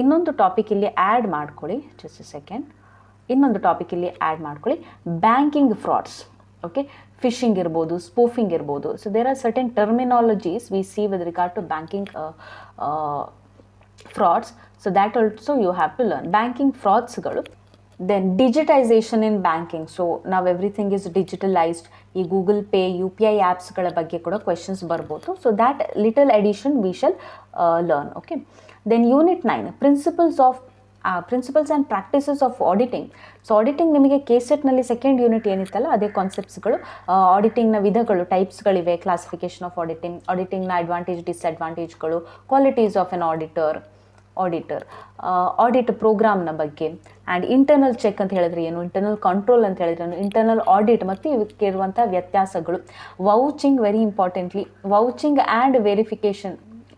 ಇನ್ನೊಂದು topic ಇಲ್ಲಿ add ಮಾಡ್ಕೊಳ್ಳಿ, just a second. ಇನ್ನೊಂದು topic ಇಲ್ಲಿ add ಮಾಡ್ಕೊಳ್ಳಿ, banking frauds. Okay, phishing ಇರ್ಬೋದು, spoofing ಇರ್ಬೋದು. So there are certain terminologies we see with regard to banking frauds. So that also you have to learn. Banking ಫ್ರಾಡ್ಸ್ಗಳು. Then digitisation in banking. So ನಾವು everything is digitalised. ಈ Google Pay, UPI ಆ್ಯಪ್ಸ್ಗಳ ಬಗ್ಗೆ ಕೂಡ questions ಬರ್ಬೋದು. So that little addition we shall learn. Okay, then unit 9 principles and practices of auditing. So auditing ನಿಮಗೆ KCET-ನಲ್ಲಿ second unit ಏನಿತ್ತಲ್ಲ ಅದೇ ಕಾನ್ಸೆಪ್ಟ್ಸ್ಗಳು. ಆಡಿಟಿಂಗ್ನ ವಿಧಗಳು, ಟೈಪ್ಸ್ಗಳಿವೆ, ಕ್ಲಾಸಿಫಿಕೇಷನ್ ಆಫ್ ಆಡಿಟಿಂಗ್ನ ಅಡ್ವಾಂಟೇಜ್, ಡಿಸ್ಅಡ್ವಾಂಟೇಜ್ಗಳು, qualities of an auditor, audit ಪ್ರೋಗ್ರಾಮ್ನ ಬಗ್ಗೆ, ಆ್ಯಂಡ್ ಇಂಟರ್ನಲ್ ಚೆಕ್ ಅಂತ ಹೇಳಿದ್ರೆ ಏನು, ಇಂಟರ್ನಲ್ ಕಂಟ್ರೋಲ್ ಅಂತ ಹೇಳಿದ್ರೆ ಏನು, ಇಂಟರ್ನಲ್ ಆಡಿಟ್ ಮತ್ತು ಇವಕ್ಕೆ ಇರುವಂಥ ವ್ಯತ್ಯಾಸಗಳು. Vouching, very importantly, vouching and verification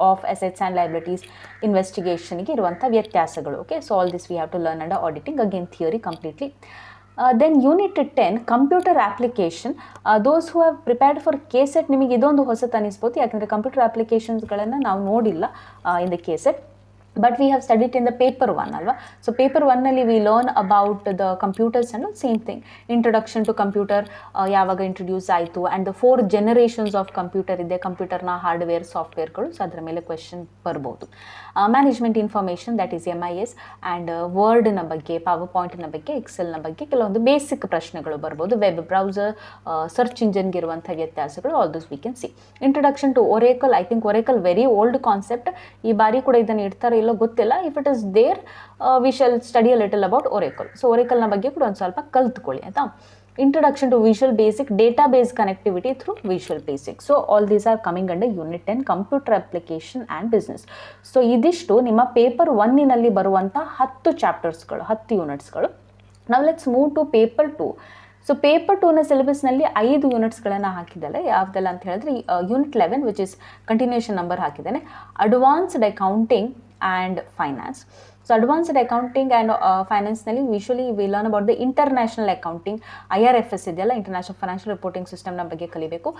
of assets and liabilities ಇನ್ವೆಸ್ಟಿಗೇಷನ್ಗೆ ಇರುವಂಥ ವ್ಯತ್ಯಾಸಗಳು. Okay, so all this we have to learn under auditing. Again theory completely. Then unit 10 computer application. Those who have prepared for KCET, ನಿಮಗೆ ಇದೊಂದು ಹೊಸತು ಅನಿಸ್ಬೋದು, ಯಾಕಂದರೆ computer ಅಪ್ಲಿಕೇಶನ್ಸ್ಗಳನ್ನು ನಾವು ನೋಡಿಲ್ಲ in the KCET. But we have studied in the paper 1 alva. So paper 1 ನಲ್ಲಿ we learn about the computers and same thing. Introduction to computer ಯಾವಾಗ introduce ಆಯಿತು, and the 4 generations of computer ಇದೆ, ಕಂಪ್ಯೂಟರ್ನ hardware ಸಾಫ್ಟ್ವೇರ್ಗಳು. So ಅದರ ಮೇಲೆ question ಬರ್ಬೋದು. Management information, that is MIS, and ವರ್ಡ್ನ ಬಗ್ಗೆ, ಪವರ್ ಪಾಯಿಂಟ್ನ ಬಗ್ಗೆ, ಎಕ್ಸೆಲ್ನ ಬಗ್ಗೆ ಕೆಲವೊಂದು ಬೇಸಿಕ್ ಪ್ರಶ್ನೆಗಳು ಬರ್ಬೋದು. ವೆಬ್ ಬ್ರೌಸರ್, ಸರ್ಚ್ ಇಂಜಿನ್ಗೆ ಇರುವಂಥ ವ್ಯತ್ಯಾಸಗಳು, all this we can see. Introduction to Oracle. I think Oracle very old concept. ಈ ಬಾರಿ ಕೂಡ ಇದನ್ನು ಇಡ್ತಾರೆ ಇಲ್ಲೋ ಗೊತ್ತಿಲ್ಲ. If it is there we shall study a little about Oracle. So ಒರೇಕಲ್ನ ಬಗ್ಗೆ ಕೂಡ ಒಂದು ಸ್ವಲ್ಪ ಕಲ್ತ್ಕೊಳ್ಳಿ ಆಯಿತಾ. Introduction to visual basic, database connectivity through visual basic. So all these are coming under unit 10 computer application and business. So ಇದಿಷ್ಟು ನಿಮ್ಮ paper 1ನಲ್ಲಿ ಬರುವಂಥ 10 ಚಾಪ್ಟರ್ಸ್ಗಳು, 10 ಯೂನಿಟ್ಸ್ಗಳು. ನಾವು let's move to paper 2. So paper 2ನ ಸಿಲೆಬಸ್ನಲ್ಲಿ 5 ಯೂನಿಟ್ಸ್ಗಳನ್ನು ಹಾಕಿದ್ದಾಳೆ. ಯಾವುದೆಲ್ಲ ಅಂತ ಹೇಳಿದ್ರೆ unit 11 which is continuation number ಹಾಕಿದ್ದೇನೆ, advanced accounting and finance. So advanced accounting and ಫೈನಾನ್ಸ್ನಲ್ಲಿ usually we learn about the international accounting, IRFS ಇದೆಯಲ್ಲ, ಇಂಟರ್ನ್ಯಾಷನಲ್ ಫೈನಾನ್ಷಿಯಲ್ ರಿಪೋರ್ಟಿಂಗ್ ಸಿಸ್ಟಮ್ನ ಬಗ್ಗೆ ಕಲಿಬೇಕು.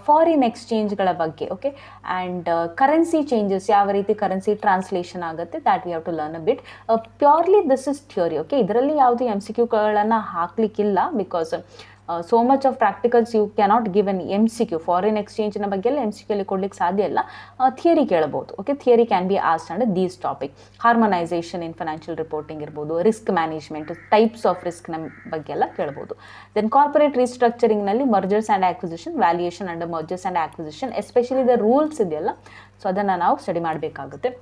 ಫಾರಿನ್ ಎಕ್ಸ್ಚೇಂಜ್ಗಳ ಬಗ್ಗೆ, ಓಕೆ, ಆ್ಯಂಡ್ ಕರೆನ್ಸಿ ಚೇಂಜಸ್, ಯಾವ ರೀತಿ ಕರೆನ್ಸಿ ಟ್ರಾನ್ಸ್ಲೇಷನ್ ಆಗುತ್ತೆ, that we have to learn a bit. Purely this is theory. Okay, ಇದರಲ್ಲಿ ಯಾವುದೇ MCQಗಳನ್ನು ಹಾಕಲಿಕ್ಕಿಲ್ಲ because so much of practicals you cannot give an MCQ. Foreign ಎಕ್ಸ್ಚೇಂಜ್ನ ಬಗ್ಗೆ ಎಲ್ಲ MCQ ಅಲ್ಲಿ ಕೊಡ್ಲಿಕ್ಕೆ ಸಾಧ್ಯ ಇಲ್ಲ. ಥಿಯರಿ ಕೇಳಬಹುದು. Okay, theory can be asked under these topic. Harmonisation in financial reporting ಇರ್ಬೋದು, ರಿಸ್ಕ್ ಮ್ಯಾನೇಜ್ಮೆಂಟ್, ಟೈಪ್ಸ್ ಆಫ್ ರಿಸ್ಕ್ನ ಬಗ್ಗೆ ಎಲ್ಲ ಕೇಳ್ಬೋದು. ದೆನ್ ಕಾರ್ಪೊರೇಟ್ ರೀಸ್ಟ್ರಕ್ಚರಿಂಗ್ನಲ್ಲಿ mergers and acquisition, valuation under mergers and acquisition, especially the rules ಇದೆಯಲ್ಲ, ಸೊ ಅದನ್ನು ನಾವು ಸ್ಟಡಿ ಮಾಡಬೇಕಾಗುತ್ತೆ.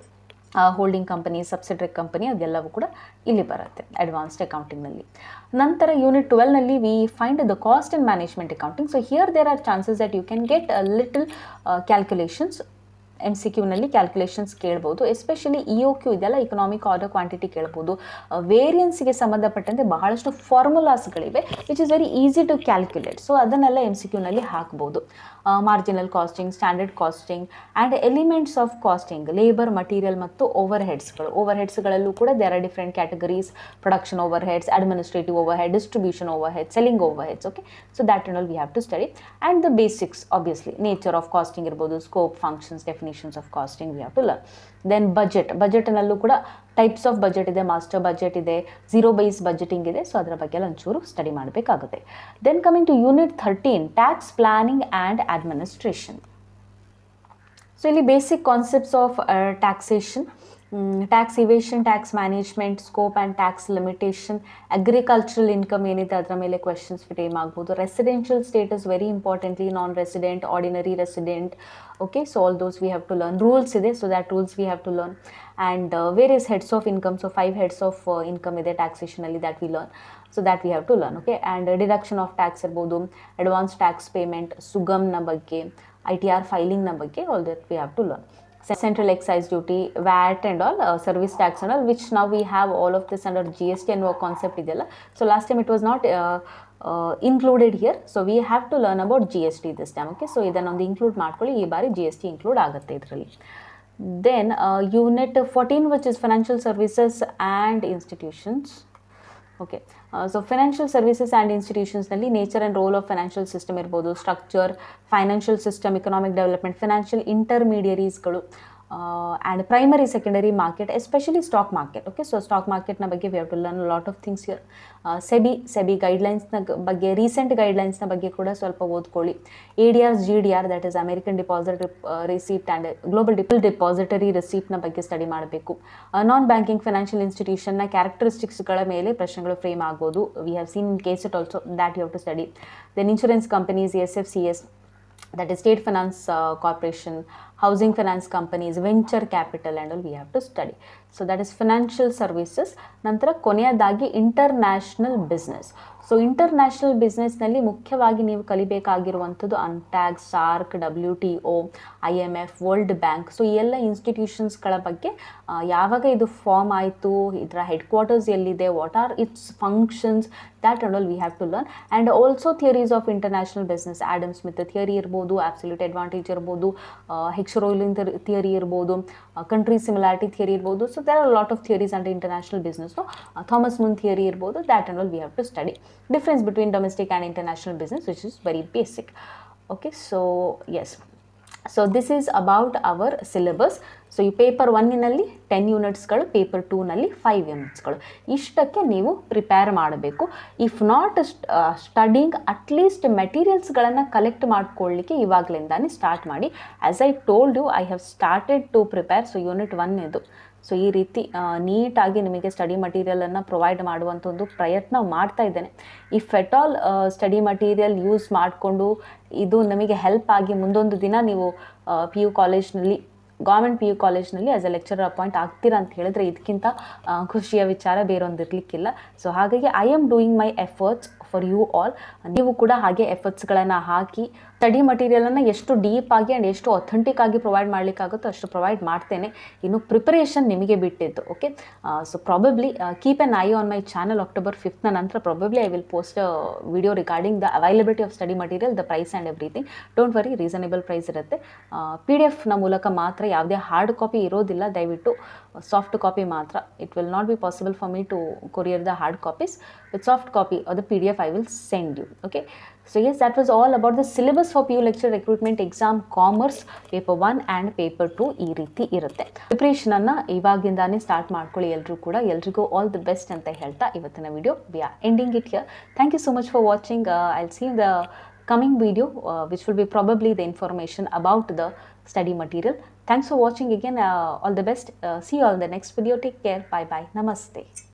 ಹೋಲ್ಡಿಂಗ್ ಕಂಪನಿ, ಸಬ್ಸಿಡರಿ ಕಂಪನಿ, ಅದೆಲ್ಲವೂ ಕೂಡ ಇಲ್ಲಿ ಬರುತ್ತೆ ಅಡ್ವಾನ್ಸ್ಡ್ ಅಕೌಂಟಿಂಗ್ನಲ್ಲಿ. ನಂತರ ಯೂನಿಟ್ 12ನಲ್ಲಿ we find the cost and management accounting. So here there are chances that you can get a little calculations MCQನಲ್ಲಿ ಕ್ಯಾಲ್ಕುಲೇಷನ್ಸ್ ಕೇಳ್ಬೋದು. ಎಸ್ಪೆಷಲಿ EOQ ಇದೆಲ್ಲ, ಇಕನಾಮಿಕ್ ಆರ್ಡರ್ ಕ್ವಾಂಟಿಟಿ ಕೇಳ್ಬೋದು. ವೇರಿಯನ್ಸ್ಗೆ ಸಂಬಂಧಪಟ್ಟಂತೆ ಬಹಳಷ್ಟು ಫಾರ್ಮುಲಾಸ್ಗಳಿವೆ which is very easy to calculate. So ಅದನ್ನೆಲ್ಲ MCQನಲ್ಲಿ ಹಾಕ್ಬೋದು. Marginal costing, standard costing and elements of costing, labour, material ಮತ್ತು ಓವರ್ ಹೆಡ್ಸ್ಗಳು. ಓವರ್ ಹೆಡ್ಸ್ಗಳಲ್ಲೂ ಕೂಡ there are different categories: production over heads, administrative overhead, distribution overhead, selling overheads. Okay, so that and all we have to study. And the basics obviously, nature of costing ಇರ್ಬೋದು, scope, functions, definitions of costing we have to learn. Then ಬಜೆಟ್ನಲ್ಲೂ ಕೂಡ types of budget ಇದೆ, master budget ಇದೆ, zero base budgeting ಇದೆ. So ಅದರ ಬಗ್ಗೆ ಎಲ್ಲ ಒಂಚೂರು ಸ್ಟಡಿ ಮಾಡಬೇಕಾಗುತ್ತೆ. Then coming to unit 13, tax planning and administration. So ಇಲ್ಲಿ basic concepts of taxation, tax evasion, tax management, scope and tax limitation, agricultural income ಏನಿದೆ ಅದರ ಮೇಲೆ ಕ್ವೆಶನ್ಸ್ ಫ್ರೇಮ್ ಆಗ್ಬೋದು. Residential status very importantly, non resident, ordinary resident. Okay, so all those we have to learn. Rules ಇದೆ, so that rules we have to learn. And various heads of income, so 5 heads of income ಇದೆ ಟ್ಯಾಕ್ಸೇಷನಲ್ಲಿ, that we learn. So that we have to learn. Okay, and deduction of tax ಇರ್ಬೋದು, advance tax payment, ಸುಗಮ್ನ ಬಗ್ಗೆ, ITR ಫೈಲಿಂಗ್ನ ಬಗ್ಗೆ, all that we have to learn. Central excise duty, VAT and all, service tax and all, which now we have all of this under GST ಅನ್ನುವ concept ಇದೆಯಲ್ಲ. So last time it was not included here, so we have to learn about GST this time. Okay, so ಇದನ್ನೊಂದು include ಮಾಡ್ಕೊಳ್ಳಿ, ಈ ಬಾರಿ GST include ಆಗುತ್ತೆ ಇದರಲ್ಲಿ. Then unit 14, which is financial services and institutions. Okay, so financial services and ಇನ್ಸ್ಟಿಟ್ಯೂಷನ್ಸ್ನಲ್ಲಿ nature and role of financial system ಇರ್ಬೋದು, structure, financial system, economic development, financial ಇಂಟರ್ಮೀಡಿಯರೀಸ್ಗಳು, and primary secondary market, especially stock market. Okay, so stock ಮಾರ್ಕೆಟ್ನ ಬಗ್ಗೆ we have to learn lot of things here. SEBI ಗೈಡ್ಲೈನ್ಸ್ನ ಬಗ್ಗೆ, recent ಗೈಡ್ಲೈನ್ಸ್ನ ಬಗ್ಗೆ ಕೂಡ ಸ್ವಲ್ಪ ಓದ್ಕೊಳ್ಳಿ. ADR, GDR, that is American deposit receipt and global depositary ರಿಸೀಪ್ಟ್ನ ಬಗ್ಗೆ ಸ್ಟಡಿ ಮಾಡಬೇಕು. ನಾನ್ ಬ್ಯಾಂಕಿಂಗ್ ಫೈನಾನ್ಷಿಯಲ್ ಇನ್ಸ್ಟಿಟ್ಯೂಷನ್ನ ಕ್ಯಾರೆಕ್ಟರಿಸ್ಟಿಕ್ಸ್ಗಳ ಮೇಲೆ ಪ್ರಶ್ನೆಗಳು ಫ್ರೇಮ್ ಆಗ್ಬೋದು. We have seen in case it also, that you have to study. Then insurance companies, SFCS, that is State Finance Corporation, housing finance companies, venture capital and all we have to study. So that is financial services. ನಂತರ ಕೊನೆಯದಾಗಿ international business. So international ಬಿಸ್ನೆಸ್ನಲ್ಲಿ ಮುಖ್ಯವಾಗಿ ನೀವು ಕಲಿಬೇಕಾಗಿರುವಂಥದ್ದು UNCTAD, SAARC, WTO, IMF, world bank. So ಈ ಎಲ್ಲ ಇನ್ಸ್ಟಿಟ್ಯೂಷನ್ಸ್ಗಳ ಬಗ್ಗೆ, ಯಾವಾಗ ಇದು ಫಾರ್ಮ್ ಆಯಿತು, ಇದರ ಹೆಡ್ ಕ್ವಾರ್ಟರ್ಸ್ ಎಲ್ಲಿದೆ, what are its functions, that and all we have to learn. And also theories of international business, Adam Smith theory ಇರ್ಬೋದು, ಆಬ್ಸಲ್ಯೂಟ್ ಅಡ್ವಾಂಟೇಜ್ ಇರ್ಬೋದು, ಹೆಕ್ಸರೋಲಿನ್ ಥಿಯರಿ ಇರ್ಬೋದು, ಕಂಟ್ರಿ ಸಿಮಿಲಾರಿಟಿ ಥಿಯರಿ ಇರ್ಬೋದು. So there are lot of theories under international business. Thomas Mun theory ಇರ್ಬೋದು, that and all we have to study. Difference between domestic and international business, which is very basic. Okay, so yes, so this is about our syllabus. So ಈ paper 1ನಲ್ಲಿ 10 ಯೂನಿಟ್ಸ್ಗಳು, paper 2ನಲ್ಲಿ 5 ಯೂನಿಟ್ಸ್ಗಳು. ಇಷ್ಟಕ್ಕೆ ನೀವು prepare ಮಾಡಬೇಕು. If not studying, at least ಮೆಟೀರಿಯಲ್ಸ್ಗಳನ್ನು collect ಮಾಡ್ಕೊಳ್ಳಿಕ್ಕೆ ಇವಾಗಲಿಂದಾನೇ ಸ್ಟಾರ್ಟ್ ಮಾಡಿ. As I told you, I have started to prepare. So unit 1 ಇದು. ಸೊ ಈ ರೀತಿ ನೀಟಾಗಿ ನಿಮಗೆ ಸ್ಟಡಿ ಮಟೀರಿಯಲನ್ನು ಪ್ರೊವೈಡ್ ಮಾಡುವಂಥ ಒಂದು ಪ್ರಯತ್ನ ಮಾಡ್ತಾ ಇದ್ದೇನೆ. If at all study material use ಮಾಡಿಕೊಂಡು ಇದು ನಮಗೆ ಹೆಲ್ಪ್ ಆಗಿ ಮುಂದೊಂದು ದಿನ ನೀವು PU ಕಾಲೇಜ್ನಲ್ಲಿ, ಗೌರ್ಮೆಂಟ್ PU ಕಾಲೇಜ್ನಲ್ಲಿ ಆ್ಯಸ್ ಎ ಲೆಕ್ಚರರ್ ಅಪಾಯಿಂಟ್ ಆಗ್ತೀರಾ ಅಂತ ಹೇಳಿದ್ರೆ ಇದಕ್ಕಿಂತ ಖುಷಿಯ ವಿಚಾರ ಬೇರೊಂದು ಇರಲಿಕ್ಕಿಲ್ಲ. ಸೊ ಹಾಗಾಗಿ I am doing my efforts for you all. ನೀವು ಕೂಡ ಹಾಗೆ ಎಫರ್ಟ್ಸ್ಗಳನ್ನು ಹಾಕಿ ಸ್ಟಡಿ ಮಟೀರಿಯಲನ್ನು ಎಷ್ಟು ಡೀಪಾಗಿ ಆ್ಯಂಡ್ ಎಷ್ಟು ಅಥೆಂಟಿಕ್ ಆಗಿ ಪ್ರೊವೈಡ್ ಮಾಡಲಿಕ್ಕಾಗುತ್ತೋ ಅಷ್ಟು ಪ್ರೊವೈಡ್ ಮಾಡ್ತೇನೆ. ಇನ್ನು ಪ್ರಿಪರೇಷನ್ ನಿಮಗೆ ಬಿಟ್ಟಿದ್ದು. Okay, so probably keep an eye on my channel. October 5th ನಂತರ probably I will post video regarding the availability of study material, the price and everything. Don't worry, reasonable price ಇರುತ್ತೆ. PDF ಮೂಲಕ ಮಾತ್ರ, ಯಾವುದೇ hard copy ಇರೋದಿಲ್ಲ. ದಯವಿಟ್ಟು soft copy ಮಾತ್ರ. It will not be possible for me to courier the hard copies. With soft copy are the PDF I will send you. Okay, so yes, that was all about the syllabus for PU lecture recruitment exam commerce paper 1 and paper 2. ಈ ರೀತಿ ಇರುತ್ತೆ. ಪ್ರಿಪ್ರೇಷನನ್ನು ಇವಾಗಿಂದಾನೇ start ಮಾಡ್ಕೊಳ್ಳಿ ಎಲ್ಲರೂ ಕೂಡ. ಎಲ್ರಿಗೂ all the best ಅಂತ ಹೇಳ್ತಾ ಇವತ್ತಿನ video we are ending it here. Thank you so much for watching. I'll see the coming video which will be probably the information about the study material. Thanks for watching again. All the best. See you all in the next video. Take care. Bye bye. Namaste.